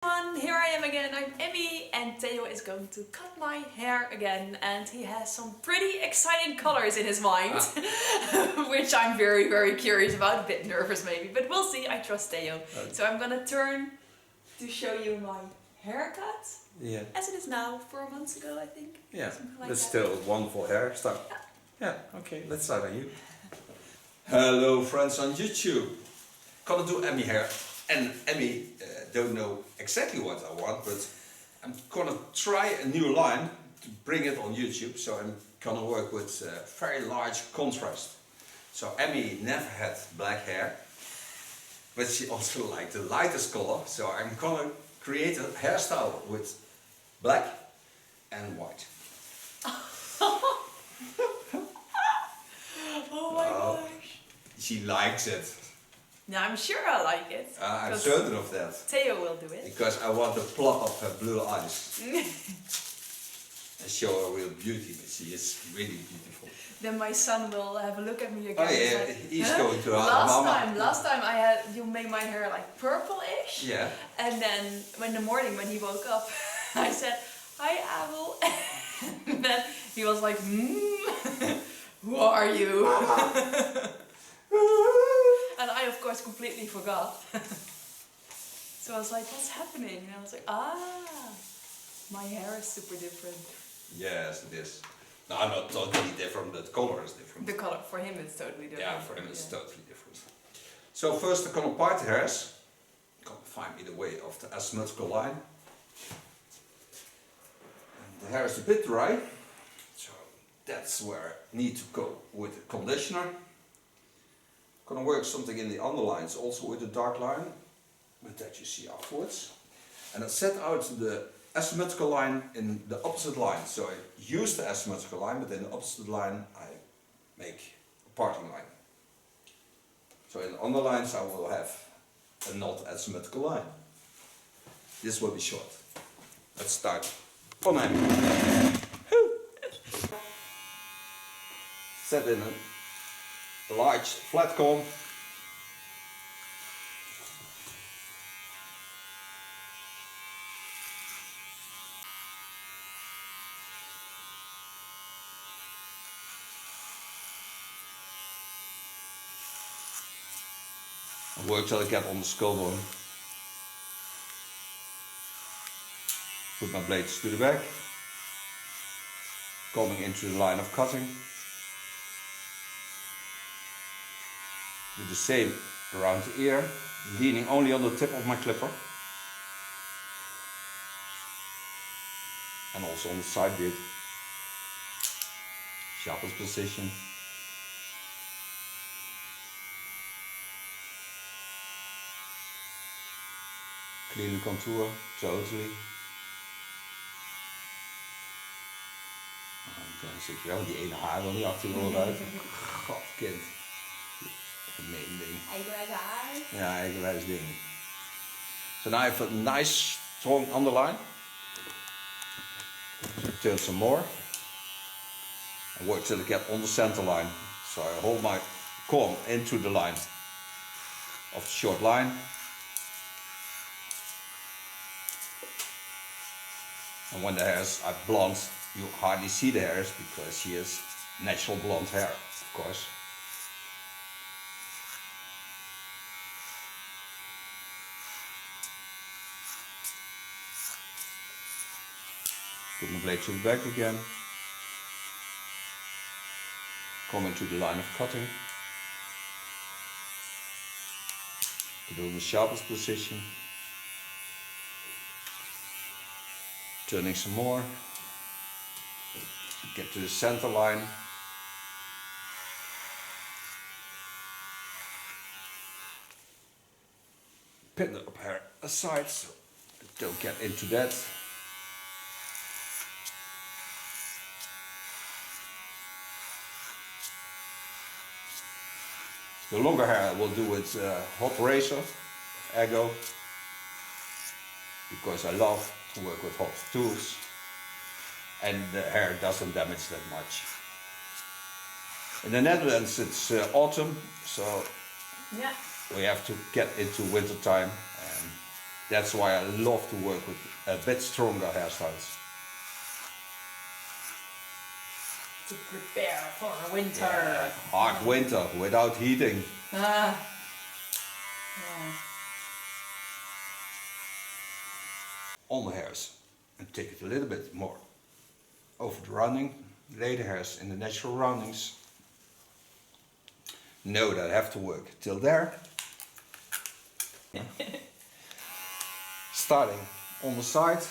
Everyone, here I am again. I'm Emmy and Theo is going to cut my hair again, and he has some pretty exciting colors in his mind, which I'm very curious about, a bit nervous maybe, but we'll see. I trust Theo. So I'm gonna turn to show you my haircut, as it is now, 4 months ago I think. Yeah, like that's that. still wonderful hairstyle. Yeah, okay, let's start on you. Hello friends on YouTube. Gonna do Emmy hair, and Emmy don't know exactly what I want, but I'm gonna try a new line to bring it on YouTube. So I'm gonna work with very large contrast. So Emmy never had black hair, but she also liked the lightest color. So I'm gonna create a hairstyle with black and white. Oh my gosh. She likes it. Yeah, I'm sure I like it. I'm certain of that. Theo will do it. Because I want to plop up her blue eyes. And show her real beauty, but she is really beautiful. Then my son will have a look at me again. Oh yeah, like, he's going to Last time I had you made my hair like purple-ish. Yeah. And then in the morning when he woke up, I said, "Hi, Abel." And then he was like, "Who are you?" And I of course completely forgot. So I was like, "What's happening?" And I was like, my hair is super different. Yes, it is. No, not totally different, but the color is different. The color for him is totally different. Yeah, for him it's totally different. So first I'm gonna part the hairs. Gonna find me the way of the asymmetrical line. And the hair is a bit dry, so that's where I need to go with the conditioner. Gonna work something in the underlines also with the dark line, but that you see afterwards. And I set out the asymmetrical line in the opposite line. So I use the asymmetrical line, but in the opposite line I make a parting line. So in the underlines I will have a not asymmetrical line. This will be short. Let's start. On him. Set in a large flat comb. I work till I get on the skull bone. Put my blades to the back, coming into the line of cutting. Do the same around the ear, leaning only on the tip of my clipper. And also on the side bit. Sharpest position. Clean the contour, totally. Dan zit je wel die ene haar wel niet achter je oren uit. Godkind. Gemeen ding. Eigenwijs haar. Ja, eigenwijs ding. So now I have a nice strong underline. Turn some more. And work till I get on the center line. So I hold my comb into the line of the short line. And when the hairs are blonde, you hardly see the hairs because she has natural blonde hair, of course. Put my blade to the back again. Come into the line of cutting. Put it in the sharpest position. Turning some more. Get to the center line. Pin the hair aside so don't get into that. The longer hair I will do with hot razor, Ego, because I love to work with hot tools and the hair doesn't damage that much. In the Netherlands it's autumn, so we have to get into winter time, and That's why I love to work with a bit stronger hairstyles. To prepare for winter. Yeah, hard winter without heating. Yeah. On the hairs and take it a little bit more over the rounding, lay the hairs in the natural roundings. Know that I have to work till there. Starting on the side,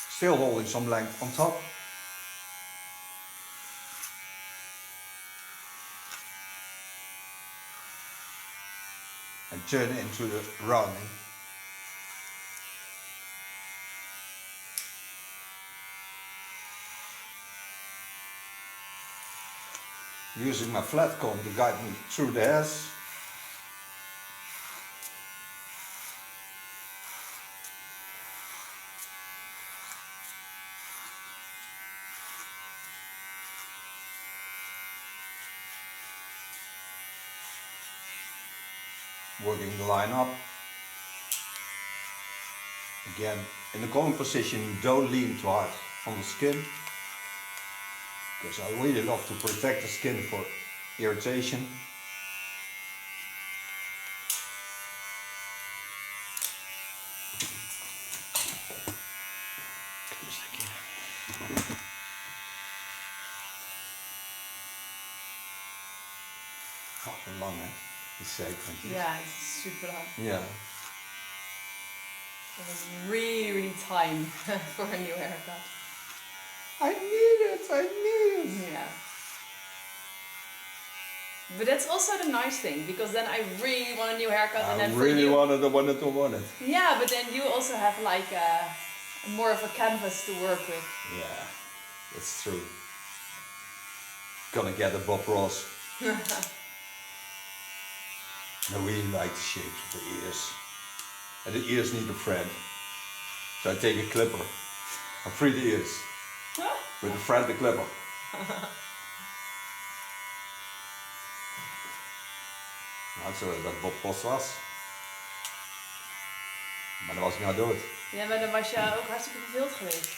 still holding some length on top. And turn it into the rounding. Using my flat comb to guide me through the hairs. Working the line up. Again, in the combing position, don't lean too hard on the skin, because I really love to protect the skin for irritation. Oh, long, hè? Die zeker. Yeah, it's super long. Yeah. It was really time for a new haircut. I need it. Yeah. But that's also the nice thing, because then I really want a new haircut, and then I for really you, want it. yeah, but then you also have like more of a canvas to work with. Yeah, that's true. Gonna get a Bob Ross. I really like the shapes of the ears. And the ears need a friend. So I take a clipper. I free the ears. With a friend, the clipper. Nou, zo dat Bob Ross was. Maar dan was ik nou dood. Ja, maar dan was je ook hartstikke verveeld geweest.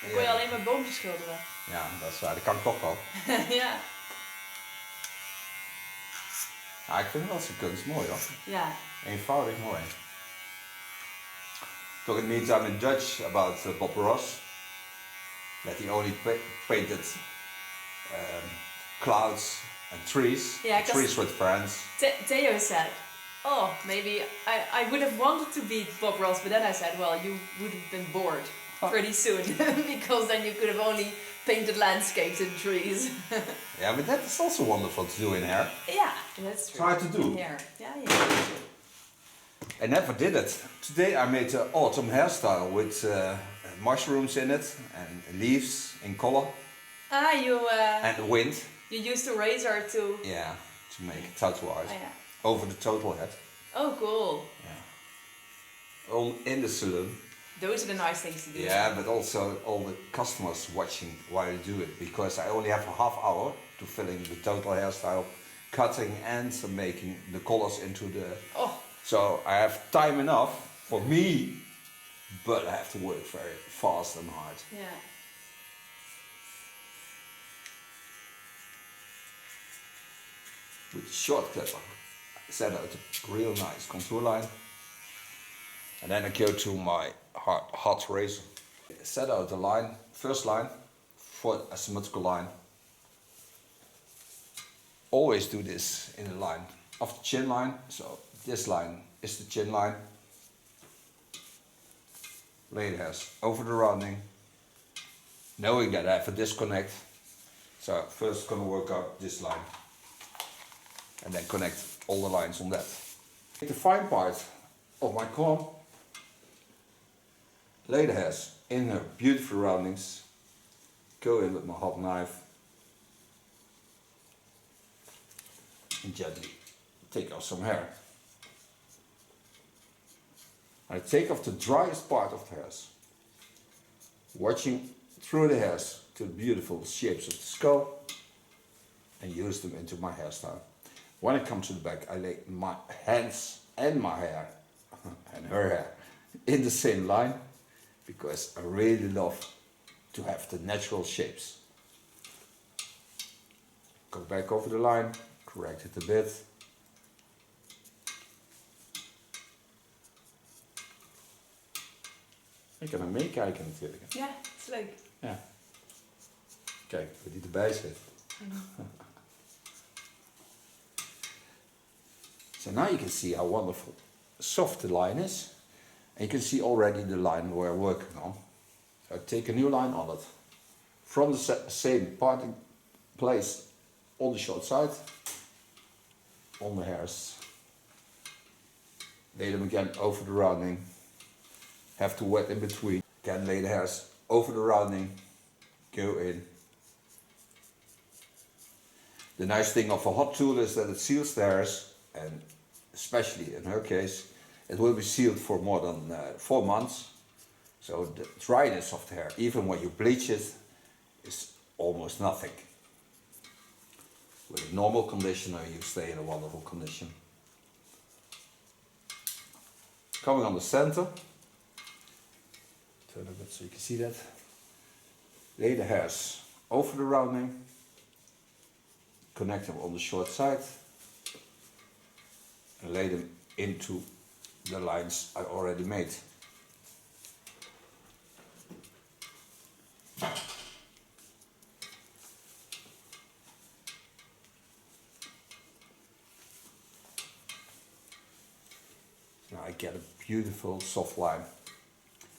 Dan kon je Ja. alleen maar boompjes schilderen. Ja, dat is waar. Dat kan ik toch wel. Ja. Ja, ik vind wel zijn kunst mooi hoor. Ja. Eenvoudig mooi. Talk in the meantime in Dutch about Bob Ross. That he only painted clouds and trees. Yeah, 'cause trees with friends. Theo said, oh, maybe I would have wanted to be Bob Ross, but then I said, well, you would have been bored pretty soon, because then you could have only painted landscapes and trees. Yeah, but that is also wonderful to do in hair. Yeah, that's true. Try to do. Hair. Yeah. I never did it. Today I made an autumn hairstyle with mushrooms in it and leaves in color You and wind. you used a razor to. Yeah, to make a tatuage Oh, yeah. over the total head. Oh, cool. Yeah. All in the saloon. Those are the nice things to do. Yeah, but also all the customers watching while you do it, because I only have a half hour to fill in the total hairstyle, cutting and making the colors into the. Oh. So I have time enough for me, but I have to work very fast and hard. Yeah. With the short clipper, I set out a real nice contour line, and then I go to my hot razor. Set out the line, first line, for a symmetrical line. Always do this in the line of the chin line, so this line is the chin line. Lay the hairs over the rounding, knowing that I have a disconnect. So first gonna work out this line, and then connect all the lines on that. Take the fine part of my comb, lay the hairs in her beautiful roundings, go in with my hot knife, and gently take off some hair. I take off the driest part of the hairs, watching through the hairs to the beautiful shapes of the skull, and use them into my hairstyle. when I come to the back, I lay my hands and my hair and her hair in the same line because I really love to have the natural shapes. Go back over the line, correct it a bit. Ik kan hem meekijken natuurlijk. Ja, het is leuk. Ja. Kijk hoe die erbij zit. So now you can see how wonderful soft the line is. And you can see already the line we're working on. So I take a new line on it. From the same parting place on the short side. On the hairs. Lay them again over the rounding. Have to wet in between. Again lay the hairs over the rounding. Go in. The nice thing of a hot tool is that it seals the hairs, and especially in her case, it will be sealed for more than 4 months. So the dryness of the hair, even when you bleach it, is almost nothing. With a normal conditioner, you stay in a wonderful condition. Coming on the center, turn a bit so you can see that. Lay the hairs over the rounding. Connect them on the short side and lay them into the lines I already made. Now I get a beautiful soft line.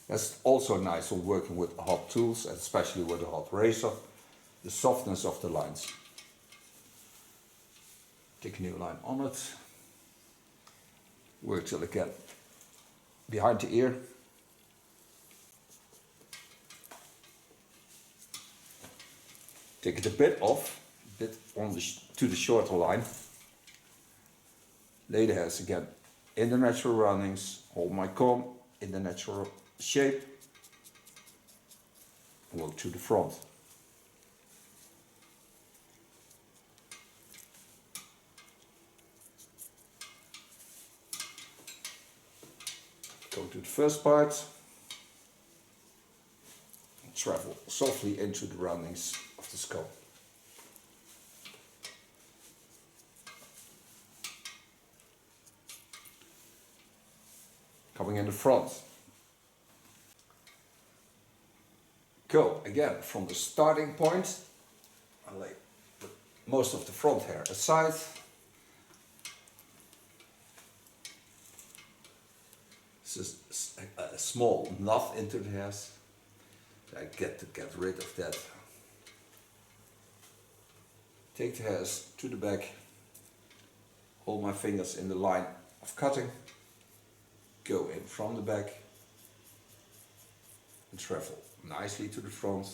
That's also nice when working with hot tools, and especially with a hot razor, the softness of the lines. Take a new line on it. Work till I get behind the ear. Take it a bit off, a bit on to the shorter line. Lay the hairs again in the natural roundings. Hold my comb in the natural shape. And work to the front. Go to the first part and travel softly into the roundings of the skull. Coming in the front. Go again from the starting point. I lay most of the front hair aside. A small knot into the hairs. I get rid of that. Take the hairs to the back. Hold my fingers in the line of cutting. Go in from the back. And travel nicely to the front.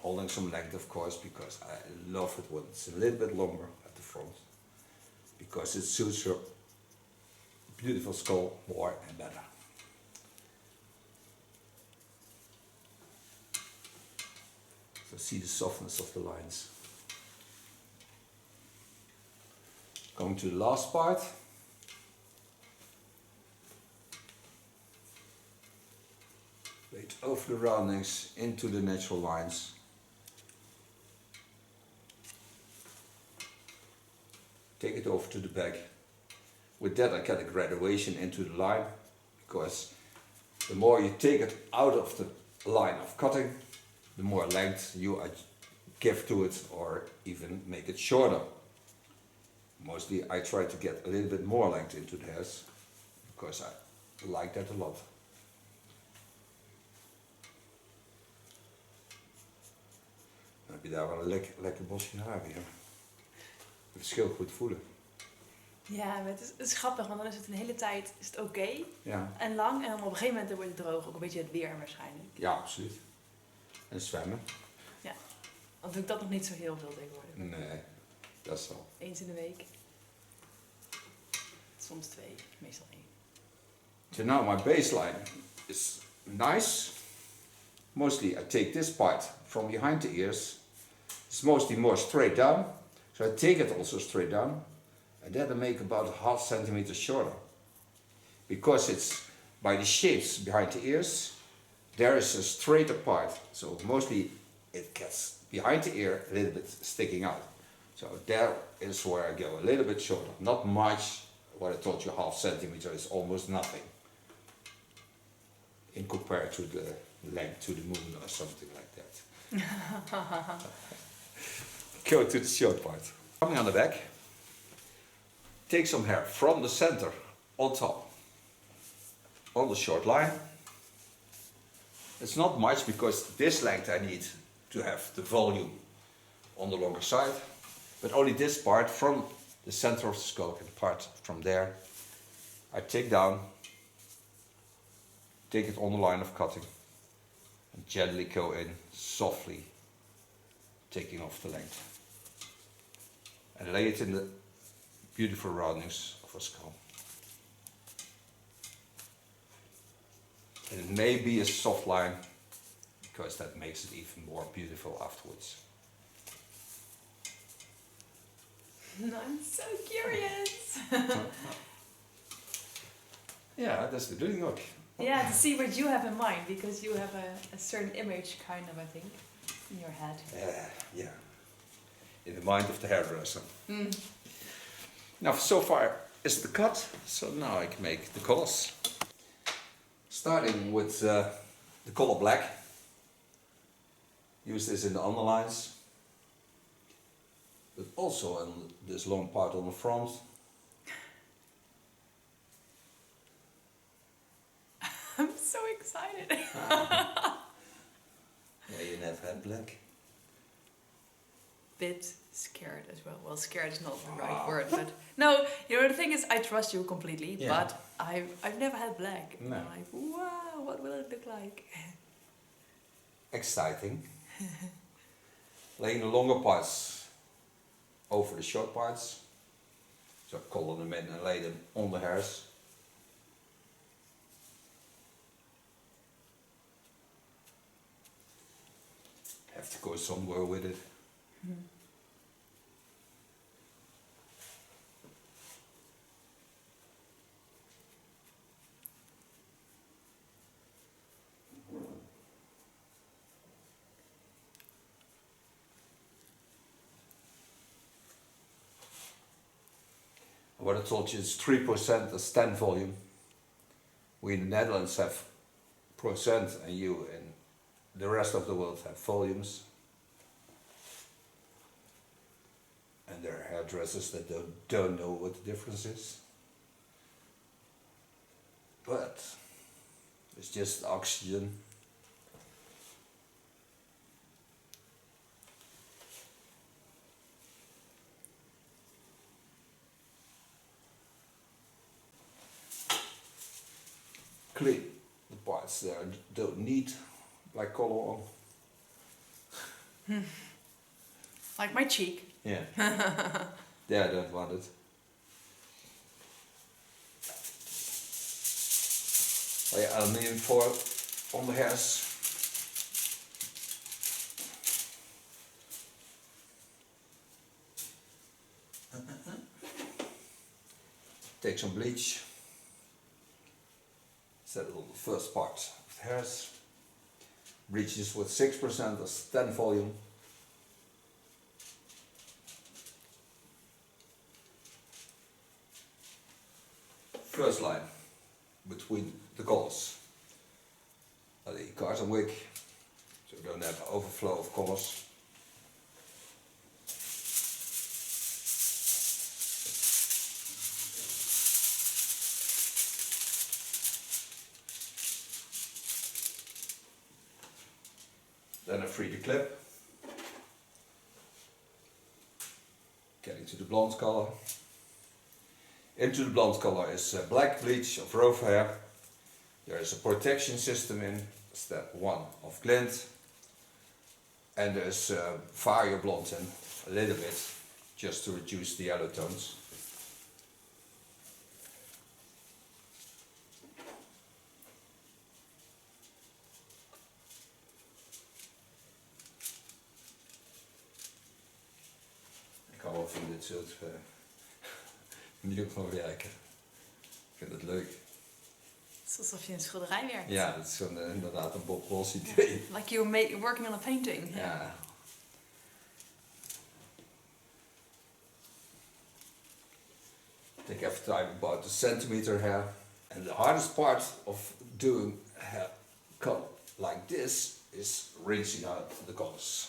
Holding some length, of course, because I love it when it's a little bit longer at the front. Because it suits your beautiful skull more and better. So see the softness of the lines. Going to the last part. Lay it over the roundings into the natural lines. Take it over to the back. With that I get a graduation into the line, because the more you take it out of the line of cutting, the more length you give to it, or even make it shorter. Mostly I try to get a little bit more length into the hairs, because I like that a lot. Dan heb je daar wel een lekker bosje haar weer. Het verschil goed voelen. Ja, maar het is grappig, want dan is het een hele tijd oké Ja. en lang. En dan op een gegeven moment wordt het droog, ook een beetje het weer waarschijnlijk. Ja, absoluut. En zwemmen? Ja, dan doe ik dat nog niet zo heel veel tegenwoordig. Nee, dat is wel. Eens in de week. Soms 2, meestal 1. So now my baseline is nice. Mostly I take this part from behind the ears. It's mostly more straight down. So I take it also straight down. And then I make about a half centimeter shorter. Because it's by the shapes behind the ears, there is a straighter part. So mostly it gets behind the ear a little bit sticking out. So there is where I go a little bit shorter. Not much. What I told you, half centimeter is almost nothing. In compared to the length to the moon or something like that. Go to the short part. Coming on the back, take some hair from the center on top, on the short line. It's not much because this length I need to have the volume on the longer side, but only this part from the center of the skull and part from there I take down, take it on the line of cutting and gently go in softly, taking off the length and lay it in the beautiful roundings of a skull. And it may be a soft line because that makes it even more beautiful afterwards. I'm so curious. Yeah, that's the doing work. Yeah, to see what you have in mind, because you have a certain image, kind of, I think, in your head. Yeah. In the mind of the hairdresser. Now, so far is the cut, so now I can make the colors. Starting with the color black. Use this in the underlines, but also on this long part on the front. I'm so excited. Yeah, you never had black. Bit scared as well. Well, scared is not the right word, but no. You know, the thing is, I trust you completely, but I've never had black. No. I'm like, wow, what will it look like? Exciting. Laying the longer parts over the short parts. So color them in and lay them on the hairs. Have to go somewhere with it. What I told you is 3% is 10 volume. We in the Netherlands have percent and you in the rest of the world have volumes. And there are hairdressers that don't know what the difference is. But it's just oxygen. Clean the parts there don't need like color on. Like my cheek. Yeah. There I don't want it. Lay aluminium foil on the hairs. Take some bleach. Set it on the first part of the hairs. Bleach this with 6% as 10 volume. First line between the colors. The carton wig, so we don't have overflow of colors. Then I free the clip. Getting to the blonde color. Into the blonde color is black bleach of rough hair. There is a protection system in step 1 of glint. And there's fire blonde in a little bit, just to reduce the yellow tones. Ik hou wel van dit soort in ieder geval werken. Ik vind het leuk. Het is alsof je in een schilderij werkt. Ja, dat is inderdaad een Bob Ross idee. Like you're working on a painting. Ja. Take every time about a centimeter hair. And the hardest part of doing hair cut like this is rinsing out the colors.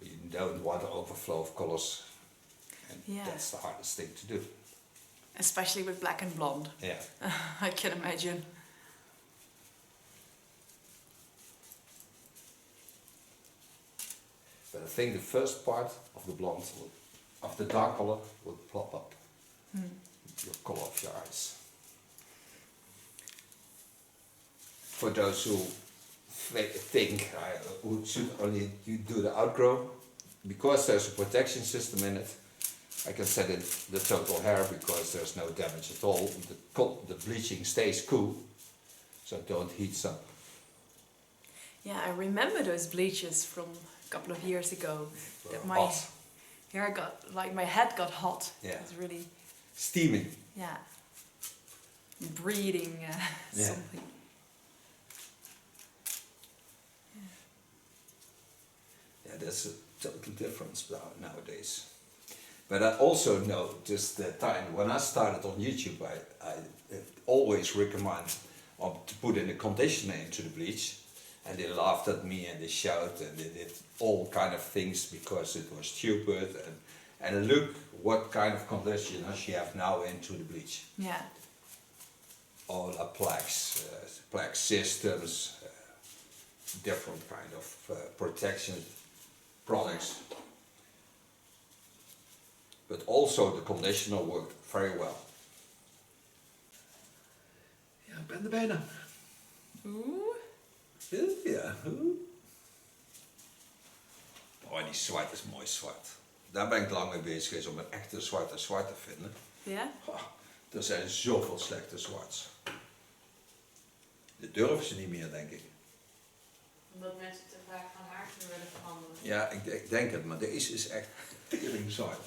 You don't want an overflow of colors. And that's the hardest thing to do. Especially with black and blonde. Yeah. I can imagine. But I think the first part of the blonde, of the dark color, will plop up. Your color of your eyes. For those who think who should only you do the outgrow, because there's a protection system in it, I can set in the total hair because there's no damage at all. The bleaching stays cool, so don't heat up. Yeah, I remember those bleaches from a couple of years ago. That my hot. hair got, like my head got hot. Yeah. It was really, Steaming. yeah, breathing something. Yeah, there's a total difference nowadays. But I also noticed the time when I started on YouTube, I always recommend to put in a conditioner into the bleach, and they laughed at me and they shouted and they did all kind of things because it was stupid. And look what kind of conditioner she have now into the bleach. Yeah. All the plaque systems, different kind of protection products. But also the conditioner worked very well. Ja, ik ben er bijna. Oeh. Ja. Oh, die zwart is mooi zwart. Daar ben ik lang mee bezig geweest om een echte zwart te vinden. Ja? Oh, er zijn zoveel slechte zwarts. Dat durven ze niet meer, denk ik. Omdat mensen te vaak van haarkleur willen veranderen. Ja, ik denk het, maar deze is echt tering zwart.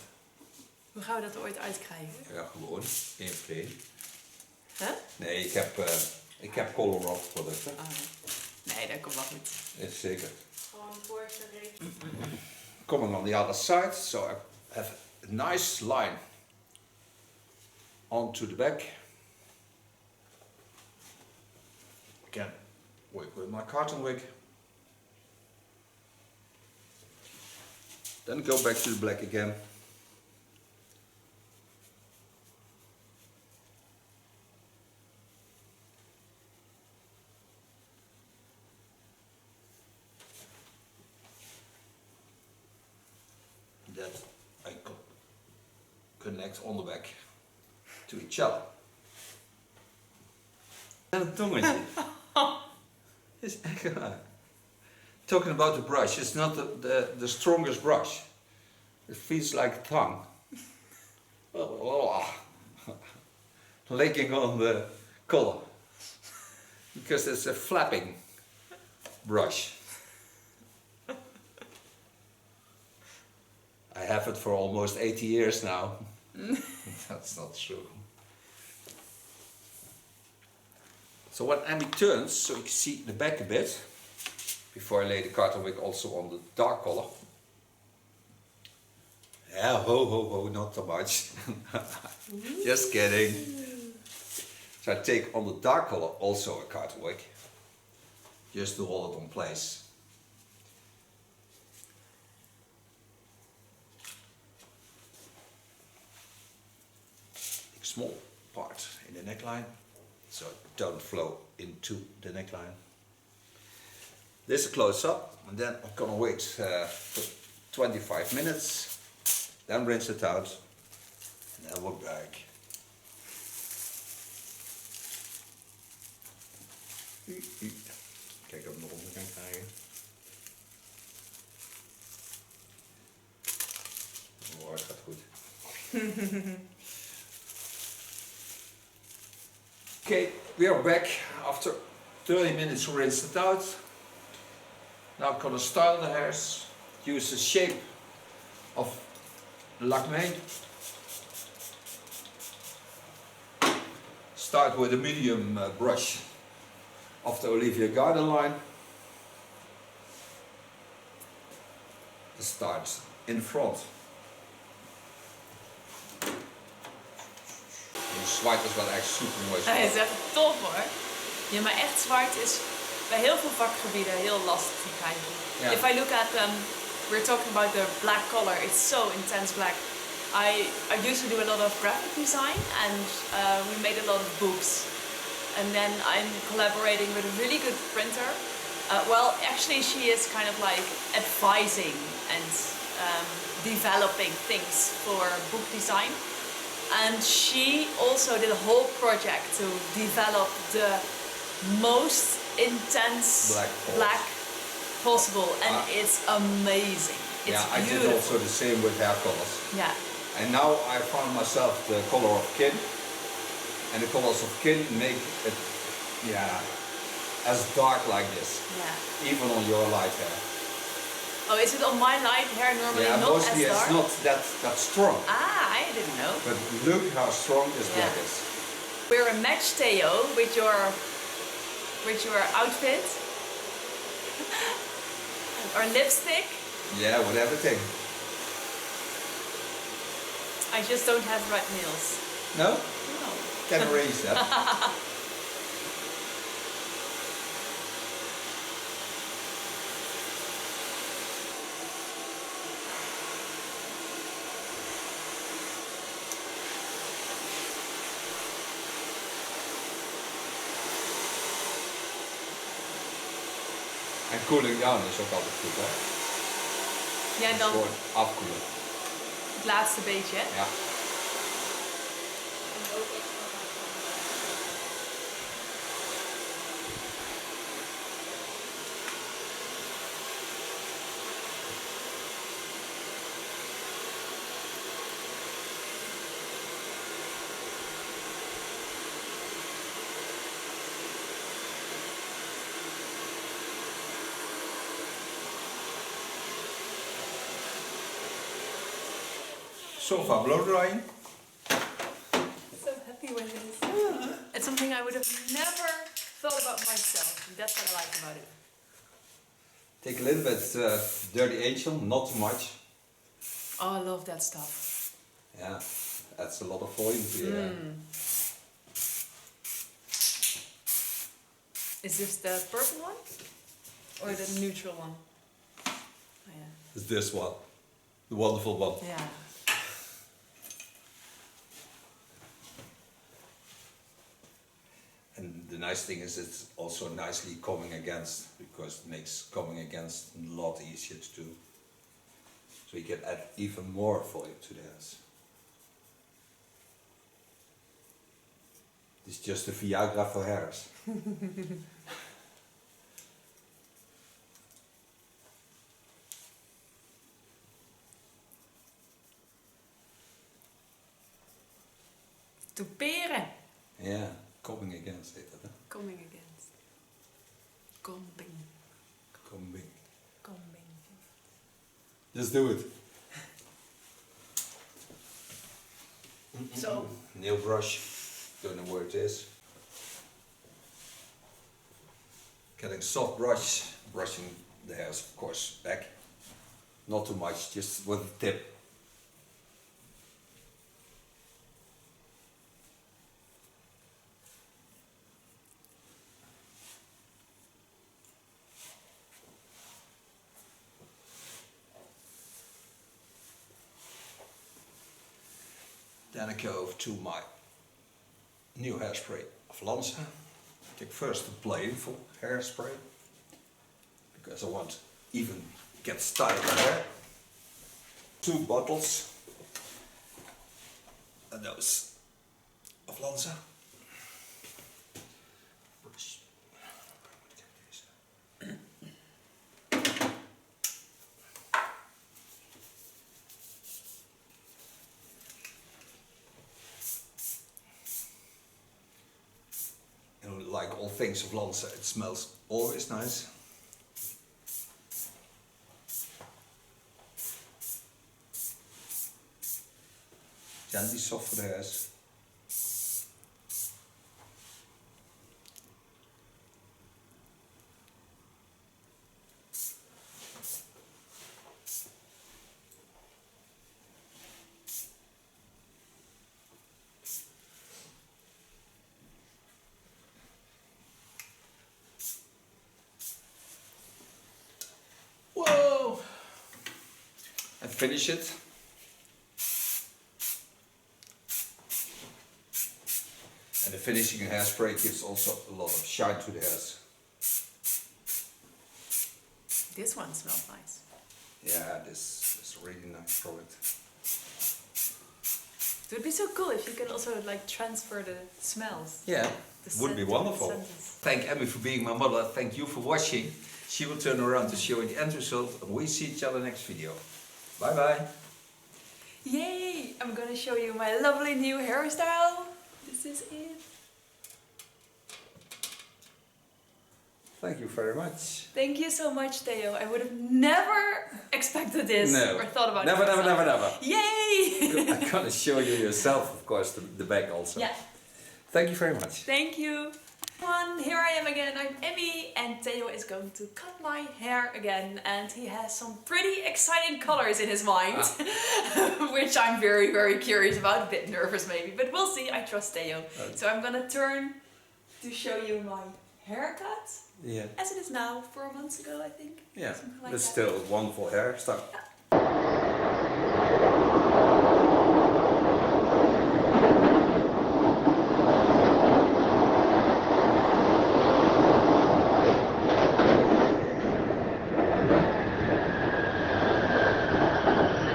Hoe gaan we dat ooit uitkrijgen? Ja, gewoon, één voor één. Huh? Nee, ik heb color off producten. Oh, nee, dat komt wel goed. Is zeker. Gewoon voorste reep. Coming on the other side, so I have a nice line onto the back. Again, work with my cotton wig. Then go back to the black again. That I connect on the back to each other. Een tongetje. Is echt waar. Talking about the brush, it's not the strongest brush. It feels like a tongue. Licking on the color. Because it's a flapping brush. I have it for almost 80 years now. That's not true. So when Emmy turns, so you can see the back a bit, before I lay the cotton wig also on the dark color. Yeah, ho, not so much. Just kidding. So I take on the dark color also a cotton wig, just to hold it on place. Small part in the neckline, so it don't flow into the neckline. This is a close up, and then I'm gonna wait for 25 minutes, then rinse it out, and then we're back. Kijk of ik nog onder kan krijgen. Oh, het gaat goed. Okay, we are back after 30 minutes to rinse it out. Now I'm gonna style the hairs, use the shape of lacme. start with a medium brush of the Olivia Garden line. Start in front. En zwart is wel echt super mooi. Hij is echt tof hoor. Ja, maar echt zwart is bij heel veel vakgebieden heel lastig te krijgen. Yeah. If I look at we're talking about the black color, it's so intense black. I used to do a lot of graphic design and we made a lot of books. And then I'm collaborating with a really good printer. Well, actually she is kind of like advising and developing things for book design. And she also did a whole project to develop the most intense black possible, and it's amazing. It's yeah, beautiful. I did also the same with hair colors. Yeah. And now I found myself the color of kin, and the colors of kin make it, as dark like this. Yeah. Even on your light hair. Oh, is it on my light hair normally not mostly as dark? it's not that strong. Ah, I didn't know. But look how strong this black is. We're a match, Theo, with your outfit. Or lipstick. Yeah, whatever thing. I just don't have red nails. No? No. Can arrange that. En cooling down is ook altijd goed, hè? Ja, en dan Gewoon afkoelen. het laatste beetje. Hè? Ja. En ook extra hard. So far blow drying. So happy with this. It's something I would have never thought about myself. And that's what I like about it. Take a little bit Dirty Angel, not too much. Oh, I love that stuff. Yeah, adds a lot of volume to your hair. Is this the purple one? Or the neutral one? Oh, yeah. It's this one, the wonderful one. Yeah. And the nice thing is it's also nicely combing against, because it makes combing against a lot easier to do. So you can add even more volume to this. It's just a Viagra for hairs. To peren. Yeah, combing against it. Huh? Coming against. Combing. Combing. Combing. Just do it. So. Nail brush, don't know where it is. Getting soft brush, brushing the hairs of course back. Not too much, just with the tip. Then I go over to my new hairspray of Lanza. I take first the playful hairspray, because I want even get style hair. 2 bottles, and those of Lanza. Brush. Like all things of Lanza, it smells always nice. Gently soft for the hairs. finish it. And the finishing hairspray gives also a lot of shine to the hairs. This one smells nice. Yeah, this is a really nice product. It would be so cool if you could also like transfer the smells. Yeah, The would be scent, wonderful. the sentence. Thank Emmy for being my model. Thank you for watching. She will turn around to show you the end result, and we see each other next video. Bye bye. Yay! I'm gonna show you my lovely new hairstyle. This is it. Thank you very much. Thank you so much, Theo. I would have never expected this or thought about never, it. Never. Yay! I'm gonna show you yourself, of course, the back also. Yeah. Thank you very much. Thank you. Here I am again. I'm Emmy, and Theo is going to cut my hair again, and he has some pretty exciting colors in his mind, which I'm very, very curious about. A bit nervous maybe, but we'll see. I trust Theo. So I'm gonna turn to show you my haircut. Yeah. As it is now, 4 months ago, I think. Yeah, Something like but that. still a wonderful hairstyle. Yeah.